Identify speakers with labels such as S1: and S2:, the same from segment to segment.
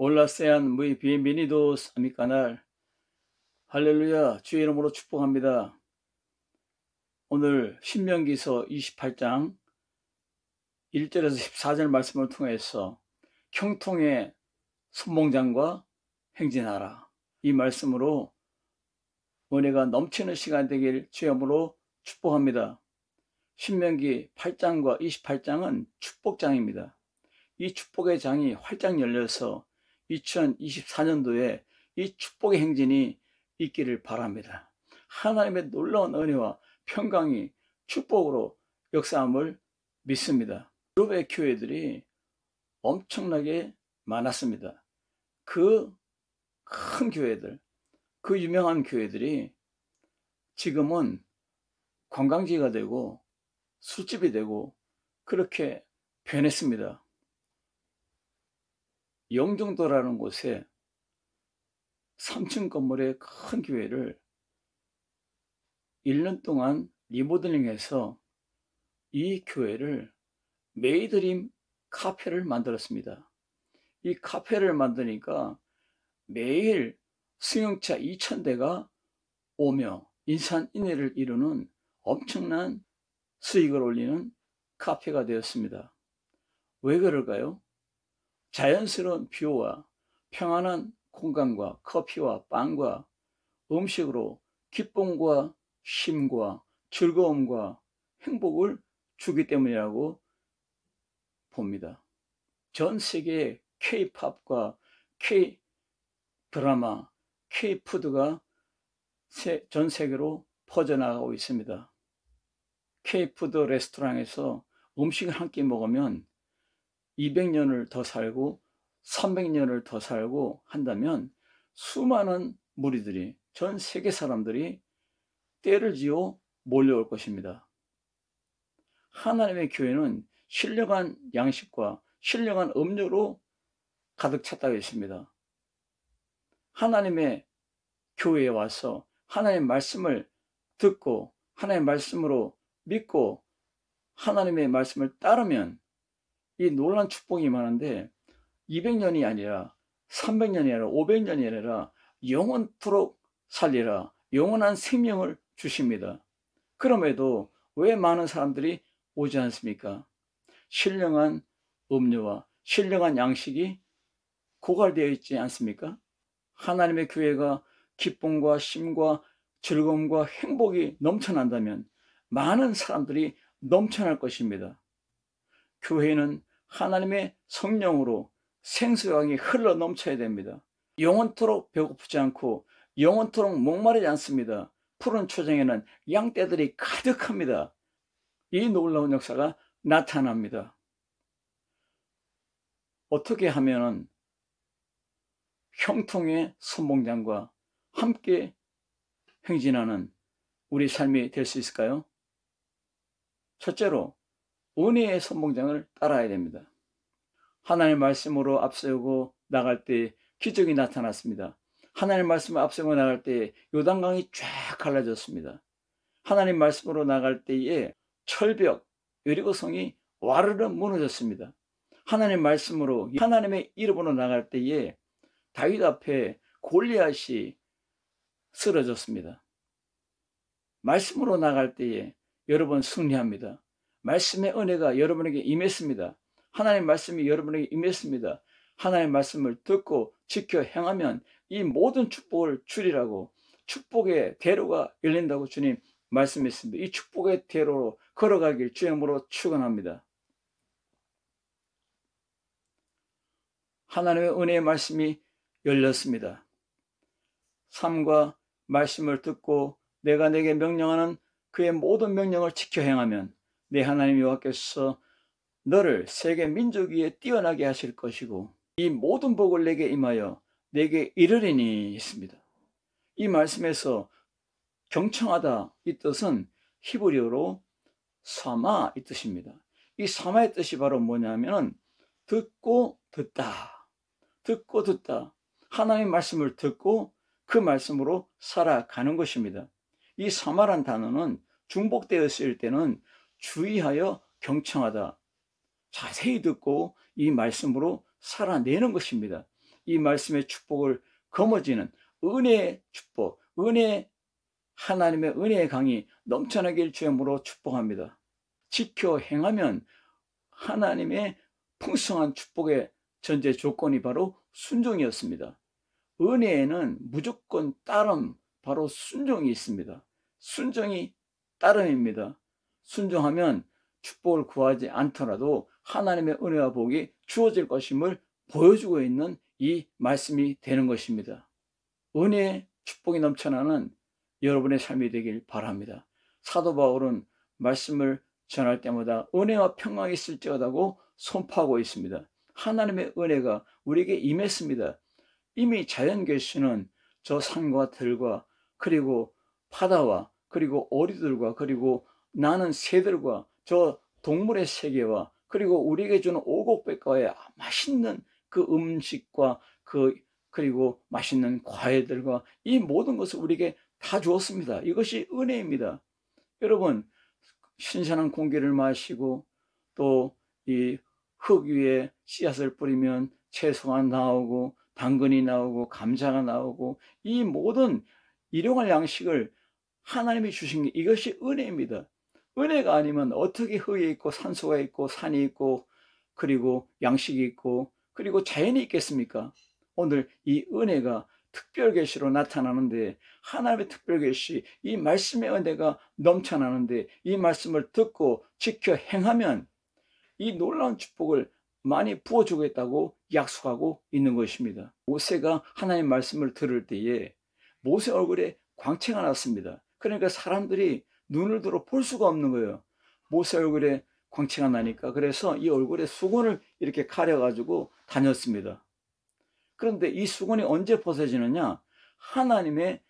S1: Hola, sean muy bienvenidos a mi canal. 할렐루야, 주의 이름으로 축복합니다. 오늘 신명기서 28장 1절에서 14절 말씀을 통해서 형통의 선봉장과 행진하라. 이 말씀으로 은혜가 넘치는 시간 되길 주의 이름으로 축복합니다. 신명기 8장과 28장은 축복장입니다. 이 축복의 장이 활짝 열려서 2024년도에 이 축복의 행진이 있기를 바랍니다. 하나님의 놀라운 은혜와 평강이 축복으로 역사함을 믿습니다. 유럽의 교회들이 엄청나게 많았습니다. 그 큰 교회들, 그 유명한 교회들이 지금은 관광지가 되고 술집이 되고 그렇게 변했습니다. 영종도라는 곳에 3층 건물의 큰 교회를 1년 동안 리모델링해서 이 교회를 메이드림 카페를 만들었습니다. 이 카페를 만드니까 매일 승용차 2,000대가 오며 인산인해를 이루는 엄청난 수익을 올리는 카페가 되었습니다. 왜 그럴까요? 자연스러운 뷰와 평안한 공간과 커피와 빵과 음식으로 기쁨과 쉼과 즐거움과 행복을 주기 때문이라고 봅니다. 전 세계의 K-팝과 K-드라마, K-푸드가 전 세계로 퍼져나가고 있습니다. K-푸드 레스토랑에서 음식을 한 끼 먹으면 200년을 더 살고 300년을 더 살고 한다면 수많은 무리들이, 전 세계 사람들이 때를 지어 몰려올 것입니다. 하나님의 교회는 신령한 양식과 신령한 음료로 가득 찼다고 했습니다. 하나님의 교회에 와서 하나님의 말씀을 듣고 하나님의 말씀으로 믿고 하나님의 말씀을 따르면 이 놀라운 축복이 많은데 200년이 아니라 300년이 아니라 500년이 아니라 영원토록 살리라, 영원한 생명을 주십니다. 그럼에도 왜 많은 사람들이 오지 않습니까? 신령한 음료와 신령한 양식이 고갈되어 있지 않습니까? 하나님의 교회가 기쁨과 쉼과 즐거움과 행복이 넘쳐난다면 많은 사람들이 넘쳐날 것입니다. 교회는 하나님의 성령으로 생수강이 흘러 넘쳐야 됩니다. 영원토록 배고프지 않고 영원토록 목마르지 않습니다. 푸른 초장에는 양떼들이 가득합니다. 이 놀라운 역사가 나타납니다. 어떻게 하면 형통의 선봉장과 함께 행진하는 우리 삶이 될 수 있을까요? 첫째로 은혜의 선봉장을 따라야 됩니다. 하나님의 말씀으로 앞세우고 나갈 때 기적이 나타났습니다. 하나님의 말씀을 앞세우고 나갈 때 요단강이 쫙 갈라졌습니다. 하나님 말씀으로 나갈 때에 철벽, 여리고성이 와르르 무너졌습니다. 하나님 말씀으로 하나님의 이름으로 나갈 때에 다윗 앞에 골리앗이 쓰러졌습니다. 말씀으로 나갈 때에 여러분 승리합니다. 말씀의 은혜가 여러분에게 임했습니다. 하나님의 말씀이 여러분에게 임했습니다. 하나님의 말씀을 듣고 지켜 행하면 이 모든 축복을 주리라고, 축복의 대로가 열린다고 주님 말씀했습니다. 이 축복의 대로로 걸어가길 주의 이름으로 축원합니다. 하나님의 은혜의 말씀이 열렸습니다. 삶과 말씀을 듣고 내가 내게 명령하는 그의 모든 명령을 지켜 행하면 내 하나님 여호와께서 너를 세계 민족 위에 뛰어나게 하실 것이고 이 모든 복을 내게 임하여 내게 이르리니 있습니다. 이 말씀에서 경청하다 이 뜻은 히브리어로 사마 이 뜻입니다. 이 사마의 뜻이 바로 뭐냐면 듣고 듣다, 듣고 듣다. 하나님의 말씀을 듣고 그 말씀으로 살아가는 것입니다. 이 사마란 단어는 중복되어 있을 때는 주의하여 경청하다, 자세히 듣고 이 말씀으로 살아내는 것입니다. 이 말씀의 축복을 거머쥐는 은혜의 축복, 하나님의 은혜의 강이 넘쳐나길 주님으로 축복합니다. 지켜 행하면 하나님의 풍성한 축복의 전제 조건이 바로 순종이었습니다. 은혜에는 무조건 따름, 바로 순종이 있습니다. 순종이 따름입니다. 순종하면 축복을 구하지 않더라도 하나님의 은혜와 복이 주어질 것임을 보여주고 있는 이 말씀이 되는 것입니다. 은혜의 축복이 넘쳐나는 여러분의 삶이 되길 바랍니다. 사도 바울은 말씀을 전할 때마다 은혜와 평강이 있을지어다고 선포하고 있습니다. 하나님의 은혜가 우리에게 임했습니다. 이미 자연 계시는 저 산과 들과 그리고 바다와 그리고 오리들과 그리고 나는 새들과 저 동물의 세계와 그리고 우리에게 주는 오곡백과의 맛있는 그 음식과 그리고 맛있는 과일들과 이 모든 것을 우리에게 다 주었습니다. 이것이 은혜입니다. 여러분, 신선한 공기를 마시고 또 이 흙 위에 씨앗을 뿌리면 채소가 나오고 당근이 나오고 감자가 나오고 이 모든 일용할 양식을 하나님이 주신 게 이것이 은혜입니다. 은혜가 아니면 어떻게 흙이 있고 산소가 있고 산이 있고 그리고 양식이 있고 그리고 자연이 있겠습니까? 오늘 이 은혜가 특별 계시로 나타나는데 하나님의 특별 계시, 이 말씀의 은혜가 넘쳐나는데 이 말씀을 듣고 지켜 행하면 이 놀라운 축복을 많이 부어주겠다고 약속하고 있는 것입니다. 모세가 하나님의 말씀을 들을 때에 모세 얼굴에 광채가 났습니다. 그러니까 사람들이 눈을 들어 볼 수가 없는 거예요. 모세 얼굴에 광채가 나니까. 그래서 이 얼굴에 수건을 이렇게 가려가지고 다녔습니다. 그런데 이 수건이 언제 벗어지느냐? 하나님의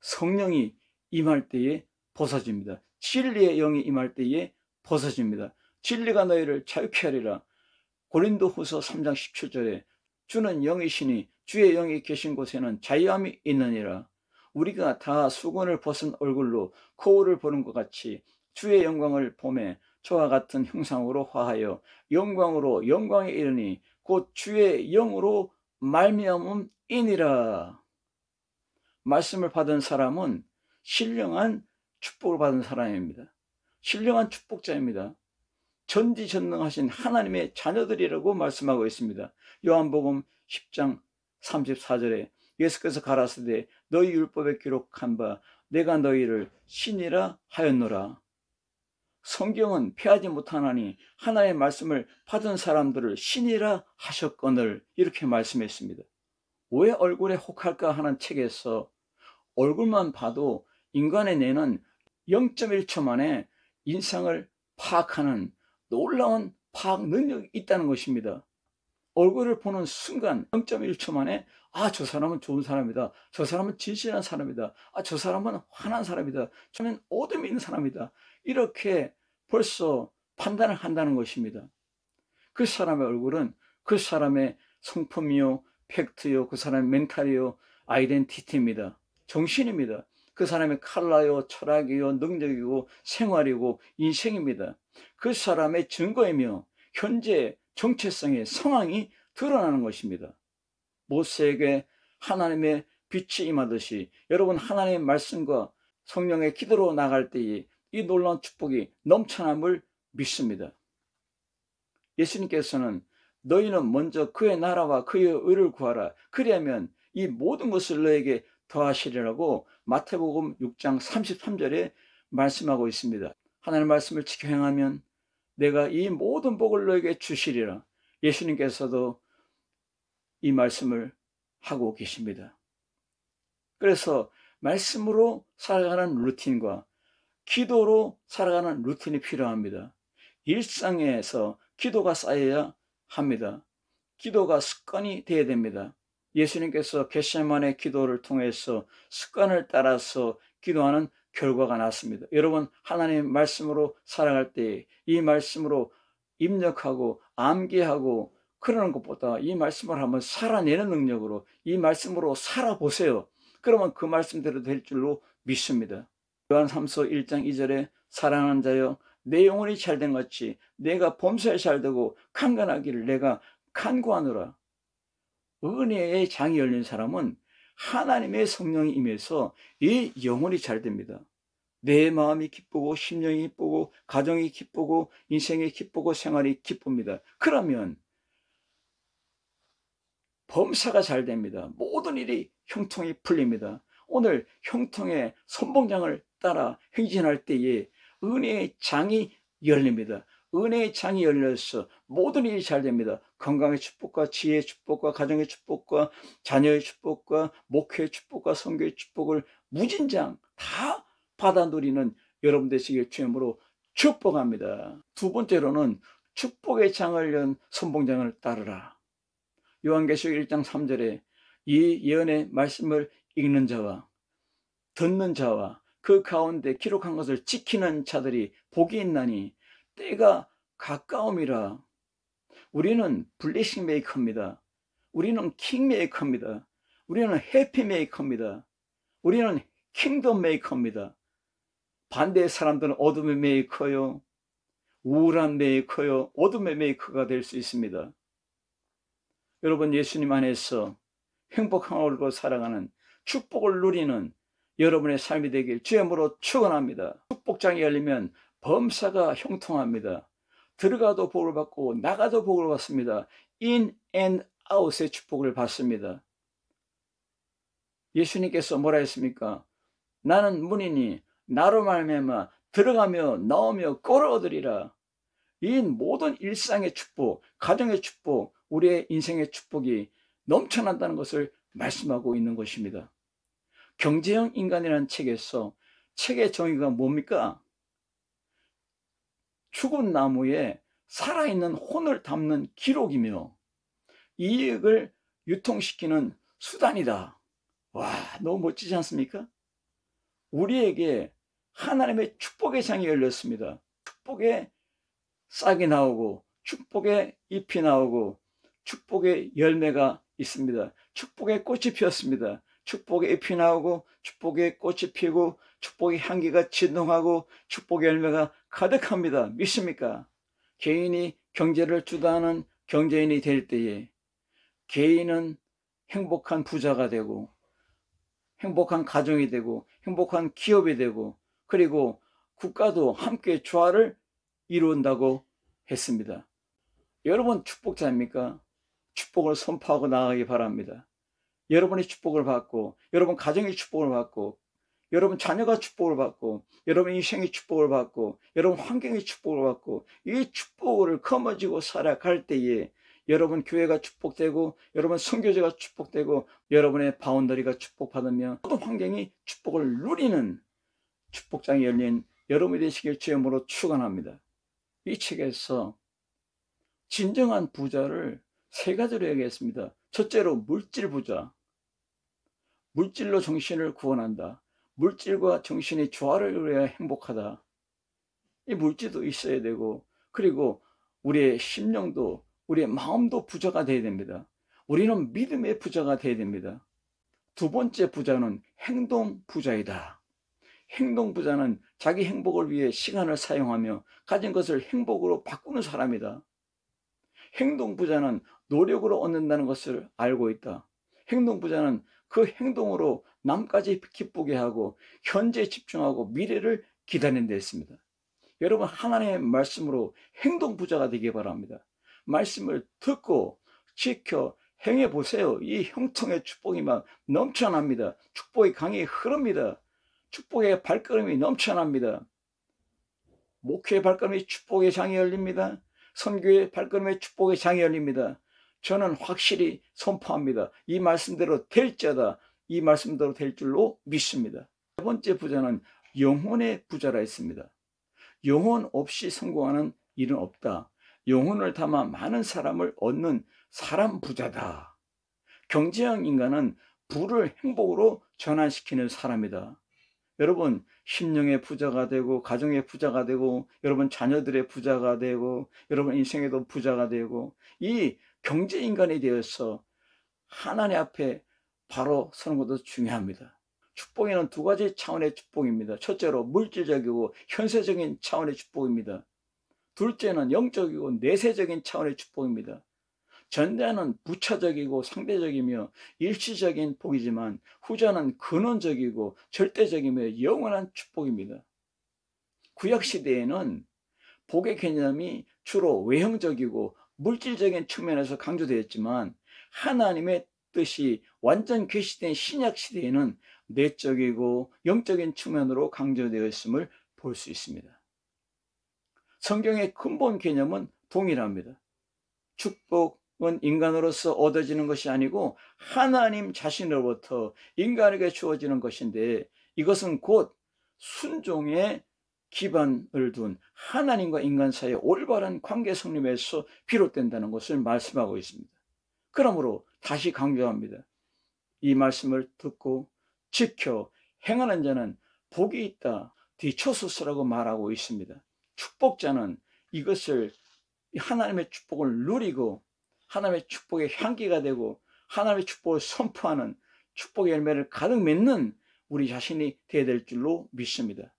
S1: 성령이 임할 때에 벗어집니다. 진리의 영이 임할 때에 벗어집니다. 진리가 너희를 자유케 하리라. 고린도후서 3장 17절에 주는 영이시니 주의 영이 계신 곳에는 자유함이 있느니라. 우리가 다 수건을 벗은 얼굴로 거울을 보는 것 같이 주의 영광을 보매 저와 같은 형상으로 화하여 영광으로 영광에 이르니 곧 주의 영으로 말미암음이니라. 말씀을 받은 사람은 신령한 축복을 받은 사람입니다. 신령한 축복자입니다. 전지전능하신 하나님의 자녀들이라고 말씀하고 있습니다. 요한복음 10장 34절에 예수께서 가라사대 너희 율법에 기록한 바 내가 너희를 신이라 하였노라. 성경은 패하지 못하나니 하나님의 말씀을 받은 사람들을 신이라 하셨거늘 이렇게 말씀했습니다. 왜 얼굴에 혹할까 하는 책에서 얼굴만 봐도 인간의 뇌는 0.1초 만에 인상을 파악하는 놀라운 파악 능력이 있다는 것입니다. 얼굴을 보는 순간 0.1초 만에 저 사람은 좋은 사람이다. 저 사람은 진실한 사람이다. 저 사람은 화난 사람이다. 저는 어둠이 있는 사람이다. 이렇게 벌써 판단을 한다는 것입니다. 그 사람의 얼굴은 그 사람의 성품이요, 팩트요, 그 사람의 멘탈이요, 아이덴티티입니다. 정신입니다. 그 사람의 칼라요, 철학이요, 능력이고 생활이고 인생입니다. 그 사람의 증거이며 현재 정체성의 상황이 드러나는 것입니다. 모세에게 하나님의 빛이 임하듯이 여러분 하나님의 말씀과 성령의 기도로 나갈 때에 이 놀라운 축복이 넘쳐남을 믿습니다. 예수님께서는 너희는 먼저 그의 나라와 그의 의를 구하라. 그리하면 이 모든 것을 너에게 더하시리라고 마태복음 6장 33절에 말씀하고 있습니다. 하나님의 말씀을 지켜 행하면 내가 이 모든 복을 너에게 주시리라. 예수님께서도 이 말씀을 하고 계십니다. 그래서 말씀으로 살아가는 루틴과 기도로 살아가는 루틴이 필요합니다. 일상에서 기도가 쌓여야 합니다. 기도가 습관이 되어야 됩니다. 예수님께서 겟세마네 기도를 통해서 습관을 따라서 기도하는 결과가 났습니다. 여러분 하나님의 말씀으로 살아갈 때 이 말씀으로 입력하고 암기하고 그러는 것보다 이 말씀을 한번 살아내는 능력으로 이 말씀으로 살아보세요. 그러면 그 말씀대로 될 줄로 믿습니다. 요한삼서 1장 2절에 사랑하는 자여 내 영혼이 잘된 같이 내가 범사에 잘되고 강건하기를 내가 간구하노라. 은혜의 장이 열린 사람은 하나님의 성령이 임해서 이 영혼이 잘 됩니다. 내 마음이 기쁘고 심령이 기쁘고 가정이 기쁘고 인생이 기쁘고 생활이 기쁩니다. 그러면 범사가 잘 됩니다. 모든 일이 형통이 풀립니다. 오늘 형통의 선봉장을 따라 행진할 때에 은혜의 장이 열립니다. 은혜의 장이 열려서 모든 일이 잘 됩니다. 건강의 축복과 지혜의 축복과 가정의 축복과 자녀의 축복과 목회의 축복과 선교의 축복을 무진장 다 받아 누리는 여러분 되시길 주님으로 축복합니다. 두 번째로는 축복의 장을 연 선봉장을 따르라. 요한계시록 1장 3절에 이 예언의 말씀을 읽는 자와 듣는 자와 그 가운데 기록한 것을 지키는 자들이 복이 있나니 때가 가까움이라. 우리는 블레싱 메이커입니다. 우리는 킹 메이커입니다. 우리는 해피 메이커입니다. 우리는 킹덤 메이커입니다. 반대의 사람들은 어둠의 메이커요, 우울한 메이커요, 어둠의 메이커가 될 수 있습니다. 여러분, 예수님 안에서 행복한 얼굴로 살아가는 축복을 누리는 여러분의 삶이 되길 주님으로 축원합니다. 축복장이 열리면 범사가 형통합니다. 들어가도 복을 받고 나가도 복을 받습니다. In and out의 축복을 받습니다. 예수님께서 뭐라 했습니까? 나는 문이니 나로 말미암아 들어가며 나오며 꼴을 얻으리라. 이 모든 일상의 축복, 가정의 축복, 우리의 인생의 축복이 넘쳐난다는 것을 말씀하고 있는 것입니다. 경제형 인간이라는 책에서 책의 정의가 뭡니까? 죽은 나무에 살아있는 혼을 담는 기록이며 이익을 유통시키는 수단이다. 와, 너무 멋지지 않습니까? 우리에게 하나님의 축복의 장이 열렸습니다. 축복의 싹이 나오고 축복의 잎이 나오고 축복의 열매가 있습니다. 축복의 꽃이 피었습니다. 축복의 잎이 나오고 축복의 꽃이 피고 축복의 향기가 진동하고 축복의 열매가 가득합니다. 믿습니까? 개인이 경제를 주도하는 경제인이 될 때에 개인은 행복한 부자가 되고 행복한 가정이 되고 행복한 기업이 되고 그리고 국가도 함께 조화를 이룬다고 했습니다. 여러분 축복자입니까? 축복을 선포하고 나가기 바랍니다. 여러분의 축복을 받고 여러분 가정의 축복을 받고 여러분 자녀가 축복을 받고 여러분 인생의 축복을 받고 여러분 환경의 축복을 받고 이 축복을 거머쥐고 살아갈 때에 여러분 교회가 축복되고 여러분 선교제가 축복되고 여러분의 바운더리가 축복받으며 모든 환경이 축복을 누리는 축복장이 열린 여러분이 되시길 주님으로 축원합니다. 이 책에서 진정한 부자를 세 가지로 얘기했습니다. 첫째로 물질 부자. 물질로 정신을 구원한다. 물질과 정신이 조화를 이루어야 행복하다. 이 물질도 있어야 되고 그리고 우리의 심령도 우리의 마음도 부자가 되어야 됩니다. 우리는 믿음의 부자가 되어야 됩니다. 두 번째 부자는 행동 부자이다. 행동 부자는 자기 행복을 위해 시간을 사용하며 가진 것을 행복으로 바꾸는 사람이다. 행동 부자는 노력으로 얻는다는 것을 알고 있다. 행동 부자는 그 행동으로 남까지 기쁘게 하고 현재에 집중하고 미래를 기다리는 데 있습니다. 여러분 하나님의 말씀으로 행동 부자가 되기 바랍니다. 말씀을 듣고 지켜 행해 보세요. 이 형통의 축복이 막 넘쳐납니다. 축복의 강이 흐릅니다. 축복의 발걸음이 넘쳐납니다. 목회의 발걸음이 축복의 장이 열립니다. 선교의 발걸음에 축복의 장이 열립니다. 저는 확실히 선포합니다. 이 말씀대로 될지어다. 이 말씀대로 될 줄로 믿습니다. 세 번째 부자는 영혼의 부자라 했습니다. 영혼 없이 성공하는 일은 없다. 영혼을 담아 많은 사람을 얻는 사람 부자다. 경제형 인간은 부를 행복으로 전환시키는 사람이다. 여러분 심령의 부자가 되고 가정의 부자가 되고 여러분 자녀들의 부자가 되고 여러분 인생에도 부자가 되고 이 경제인간이 되어서 하나님 앞에 바로 서는 것도 중요합니다. 축복에는 두 가지 차원의 축복입니다. 첫째로 물질적이고 현세적인 차원의 축복입니다. 둘째는 영적이고 내세적인 차원의 축복입니다. 전자는 부차적이고 상대적이며 일시적인 복이지만 후자는 근원적이고 절대적이며 영원한 축복입니다. 구약시대에는 복의 개념이 주로 외형적이고 물질적인 측면에서 강조되었지만 하나님의 뜻이 완전 계시된 신약시대에는 내적이고 영적인 측면으로 강조되었음을 볼 수 있습니다. 성경의 근본 개념은 동일합니다. 축복은 인간으로서 얻어지는 것이 아니고 하나님 자신으로부터 인간에게 주어지는 것인데, 이것은 곧 순종의 기반을 둔 하나님과 인간 사이의 올바른 관계 성립에서 비롯된다는 것을 말씀하고 있습니다. 그러므로 다시 강조합니다. 이 말씀을 듣고 지켜 행하는 자는 복이 있다, 디초소스라고 말하고 있습니다. 축복자는 이것을, 하나님의 축복을 누리고 하나님의 축복의 향기가 되고 하나님의 축복을 선포하는, 축복의 열매를 가득 맺는 우리 자신이 되어야 될 줄로 믿습니다.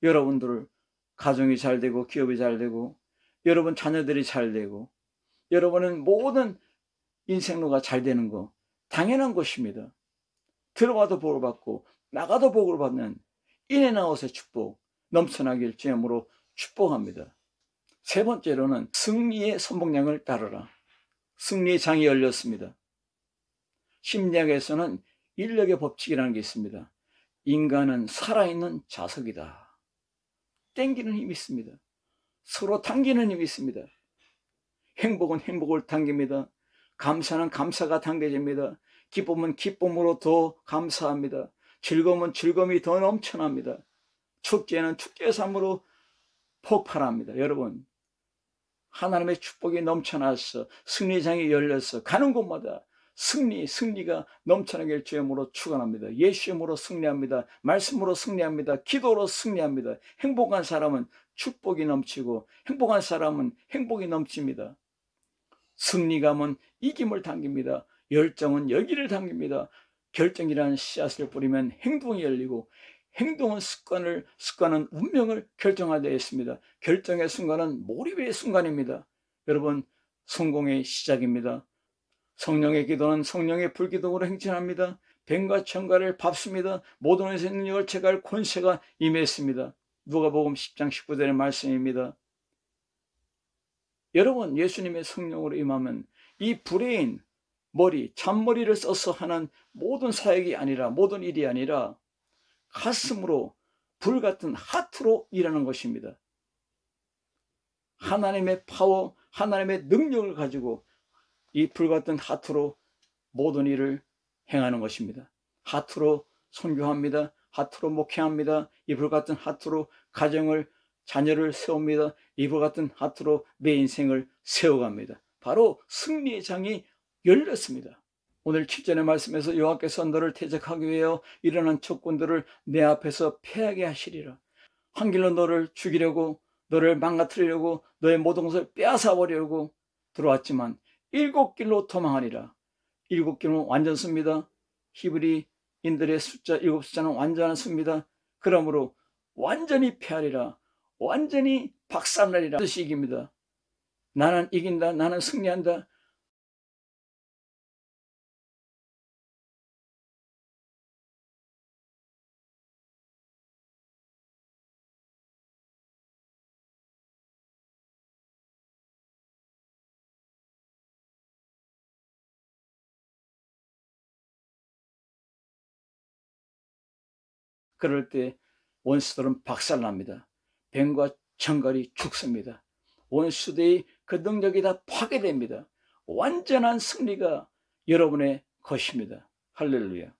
S1: 여러분들 가정이 잘 되고 기업이 잘 되고 여러분 자녀들이 잘 되고 여러분은 모든 인생로가 잘 되는 거 당연한 것입니다. 들어와도 복을 받고 나가도 복을 받는 인앤아웃의 축복 넘쳐나길 주님으로 축복합니다. 세 번째로는 승리의 선봉장을 따르라. 승리의 장이 열렸습니다. 심리학에서는 인력의 법칙이라는 게 있습니다. 인간은 살아있는 자석이다. 땡기는 힘이 있습니다. 서로 당기는 힘이 있습니다. 행복은 행복을 당깁니다. 감사는 감사가 당겨집니다. 기쁨은 기쁨으로 더 감사합니다. 즐거움은 즐거움이 더 넘쳐납니다. 축제는 축제의 삶으로 폭발합니다. 여러분, 하나님의 축복이 넘쳐나서 승리장이 열려서 가는 곳마다 승리가 넘쳐나길 주님으로 축원합니다. 예수님으로 승리합니다. 말씀으로 승리합니다. 기도로 승리합니다. 행복한 사람은 축복이 넘치고 행복한 사람은 행복이 넘칩니다. 승리감은 이김을 당깁니다. 열정은 열기를 당깁니다. 결정이라는 씨앗을 뿌리면 행동이 열리고 행동은 습관은 운명을 결정하게 있습니다. 결정의 순간은 몰입의 순간입니다. 여러분, 성공의 시작입니다. 성령의 기도는 성령의 불기둥으로 행진합니다. 뱀과 청가를 밟습니다. 모든 것의 능력을 제거할 권세가 임했습니다. 누가복음 10장 19절의 말씀입니다. 여러분, 예수님의 성령으로 임하면 이 브레인, 머리, 잔머리를 써서 하는 모든 사역이 아니라, 모든 일이 아니라 가슴으로, 불같은 하트로 일하는 것입니다. 하나님의 파워, 하나님의 능력을 가지고 이 불같은 하트로 모든 일을 행하는 것입니다. 하트로 선교합니다. 하트로 목회합니다. 이 불같은 하트로 가정을, 자녀를 세웁니다. 이 불같은 하트로 내 인생을 세워갑니다. 바로 승리의 장이 열렸습니다. 오늘 7절의 말씀에서 여호와께서 너를 대적하기 위하여 일어난 적군들을 내 앞에서 패하게 하시리라. 한 길로 너를 죽이려고, 너를 망가뜨리려고, 너의 모든 것을 빼앗아버리려고 들어왔지만 7길로 도망하리라. 7길은 완전 수입니다. 히브리인들의 숫자 7숫자는 완전한 수입니다. 그러므로 완전히 패하리라, 완전히 박살나리라 뜻이 이깁니다. 나는 이긴다, 나는 승리한다. 그럴 때 원수들은 박살납니다. 뱀과 청갈이 죽습니다. 원수들의 그 능력이 다 파괴됩니다. 완전한 승리가 여러분의 것입니다. 할렐루야.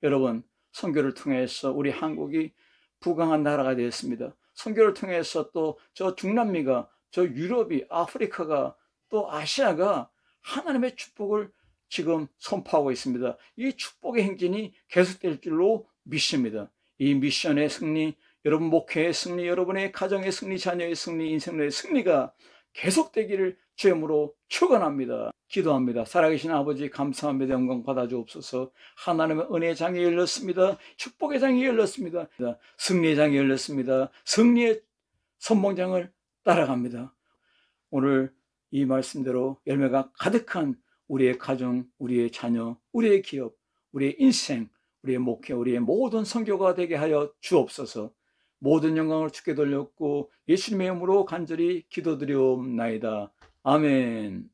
S1: 여러분, 선교를 통해서 우리 한국이 부강한 나라가 되었습니다. 선교를 통해서 또 저 중남미가, 저 유럽이, 아프리카가, 또 아시아가 하나님의 축복을 지금 선포하고 있습니다. 이 축복의 행진이 계속될 줄로 믿습니다. 이 미션의 승리, 여러분 목회의 승리, 여러분의 가정의 승리, 자녀의 승리, 인생의 승리가 계속되기를 주님으로 축원합니다. 기도합니다. 살아계신 아버지, 감사합니다. 영광 받아주옵소서. 하나님의 은혜의 장이 열렸습니다. 축복의 장이 열렸습니다. 승리의 장이 열렸습니다. 승리의 선봉장을 따라갑니다. 오늘 이 말씀대로 열매가 가득한 우리의 가정, 우리의 자녀, 우리의 기업, 우리의 인생, 우리의 목회, 우리의 모든 선교가 되게 하여 주옵소서. 모든 영광을 주께 돌렸고 예수님의 이름으로 간절히 기도드리옵나이다. 아멘.